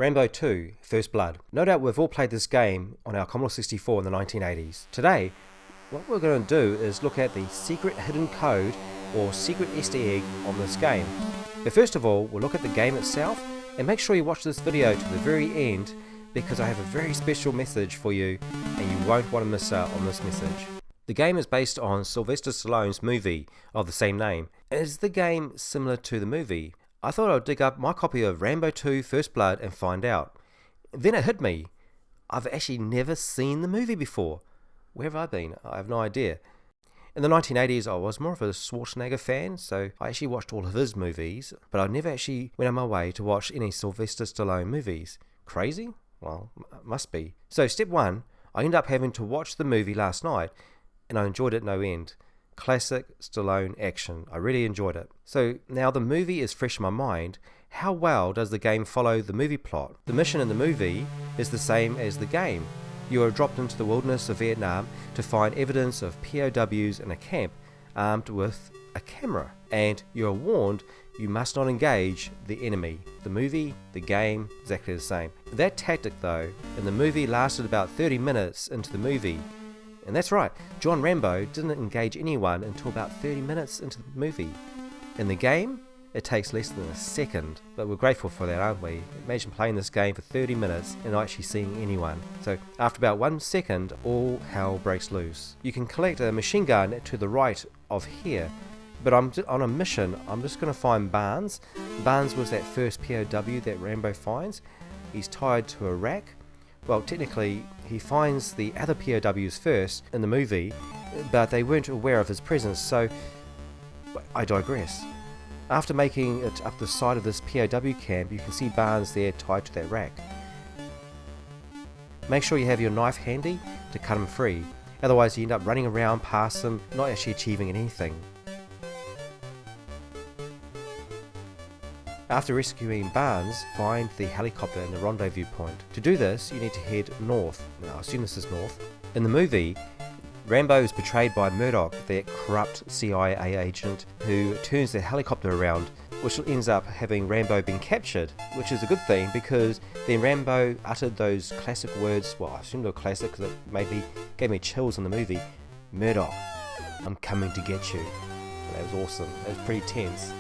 Rambo 2 First Blood. No doubt we've all played this game on our Commodore 64 in the 1980s. Today, what we're going to do is look at the secret hidden code or secret Easter egg on this game. But first of all, we'll look at the game itself, and make sure you watch this video to the very end because I have a very special message for you and you won't want to miss out on this message. The game is based on Sylvester Stallone's movie of the same name. Is the game similar to the movie? I thought I'd dig up my copy of Rambo 2 First Blood and find out. Then it hit me. I've actually never seen the movie before. Where have I been? I have no idea. In the 1980s, I was more of a Schwarzenegger fan, so I actually watched all of his movies, but I never actually went on my way to watch any Sylvester Stallone movies. Crazy? Well, must be. So step one, I ended up having to watch the movie last night, and I enjoyed it no end. Classic Stallone action. I really enjoyed it. So now the movie is fresh in my mind. How well does the game follow the movie plot? The mission in the movie is the same as the game. You are dropped into the wilderness of Vietnam to find evidence of POWs in a camp armed with a camera. And you are warned you must not engage the enemy. The movie, the game, exactly the same. That tactic though, in the movie lasted about 30 minutes into the movie. And that's right, John Rambo didn't engage anyone until about 30 minutes into the movie. In the game, it takes less than a second, but we're grateful for that, aren't we? Imagine playing this game for 30 minutes and not actually seeing anyone. So after about 1 second, all hell breaks loose. You can collect a machine gun to the right of here, but I'm on a mission. I'm just going to find Barnes. Barnes was that first POW that Rambo finds. He's tied to a rack. Well, technically, he finds the other POWs first in the movie, but they weren't aware of his presence, so I digress. After making it up the side of this POW camp, you can see Barnes there tied to that rack. Make sure you have your knife handy to cut him free, otherwise you end up running around past him, not actually achieving anything. After rescuing Barnes, find the helicopter in the rendezvous point. To do this, you need to head north. Now, I assume this is north. In the movie, Rambo is betrayed by Murdoch, that corrupt CIA agent who turns the helicopter around, which ends up having Rambo being captured, which is a good thing because then Rambo uttered those classic words, well, I assume they were classic because it gave me chills in the movie, "Murdoch, I'm coming to get you." And that was awesome. It was pretty tense.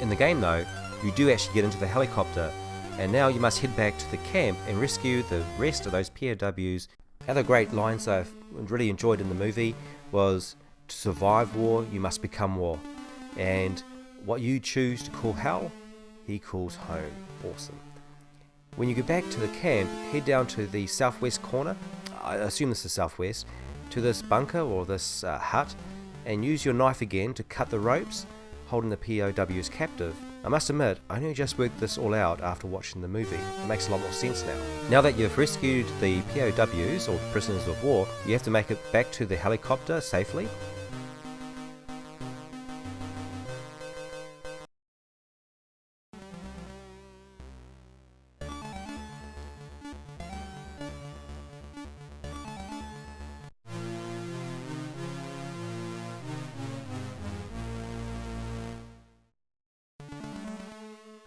In the game though, you do actually get into the helicopter, and now you must head back to the camp and rescue the rest of those POWs. Other great lines I've really enjoyed in the movie was, to survive war, you must become war. And what you choose to call hell, he calls home. Awesome. When you go back to the camp, head down to the southwest corner, I assume this is southwest, to this bunker or this hut, and use your knife again to cut the ropes holding the POWs captive. I must admit, I only just worked this all out after watching the movie. It makes a lot more sense now. Now that you've rescued the POWs, or prisoners of war, you have to make it back to the helicopter safely.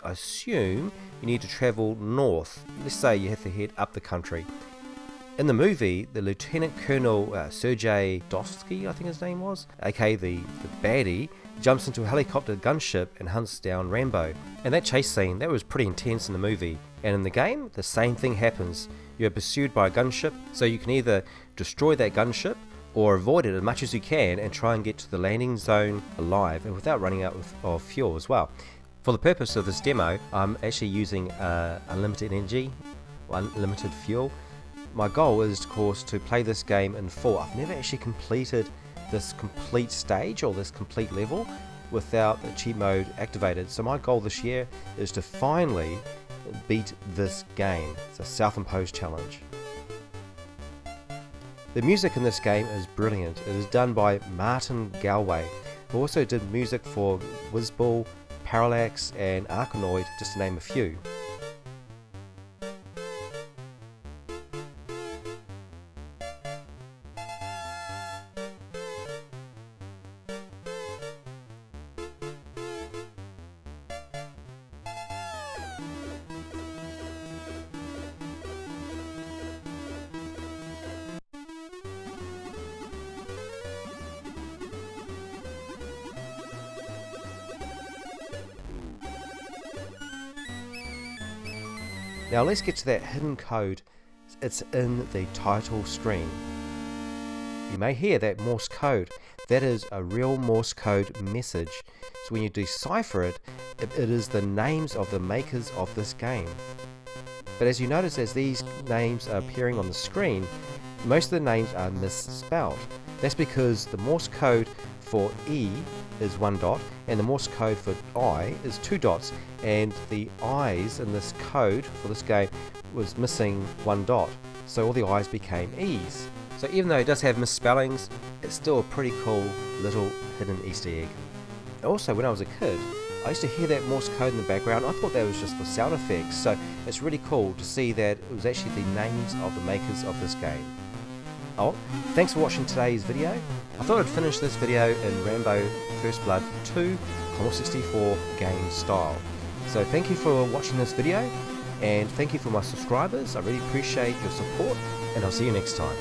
I assume you need to travel north. Let's say you have to head up the country. In the movie, the Lieutenant Colonel Sergei Dostsky, I think his name was, aka the baddie, jumps into a helicopter gunship and hunts down Rambo. And that chase scene, that was pretty intense in the movie. And in the game, the same thing happens. You're pursued by a gunship, so you can either destroy that gunship or avoid it as much as you can and try and get to the landing zone alive and without running out of fuel as well. For the purpose of this demo, I'm actually using unlimited energy, unlimited fuel. My goal is, of course, to play this game in full. I've never actually completed this complete stage or this complete level without the cheat mode activated. So my goal this year is to finally beat this game. It's a self-imposed challenge. The music in this game is brilliant. It is done by Martin Galway, who also did music for Whizball, Parallax and Arkanoid, just to name a few. Now let's get to that hidden code. It's in the title screen. You may hear that Morse code. That is a real Morse code message. So when you decipher it, it is the names of the makers of this game. But as you notice, as these names are appearing on the screen, most of the names are misspelled. That's because the Morse code for E is 1 dot and the Morse code for I is 2 dots, and the I's in this code for this game was missing 1 dot, so all the I's became E's. So even though it does have misspellings, it's still a pretty cool little hidden Easter egg. Also, when I was a kid, I used to hear that Morse code in the background. I thought that was just for sound effects, so it's really cool to see that it was actually the names of the makers of this game. Oh, thanks for watching today's video. I thought I'd finish this video in RAMBO FIRST BLOOD II Commodore 64 game style. So thank you for watching this video, and thank you for my subscribers. I really appreciate your support, and I'll see you next time.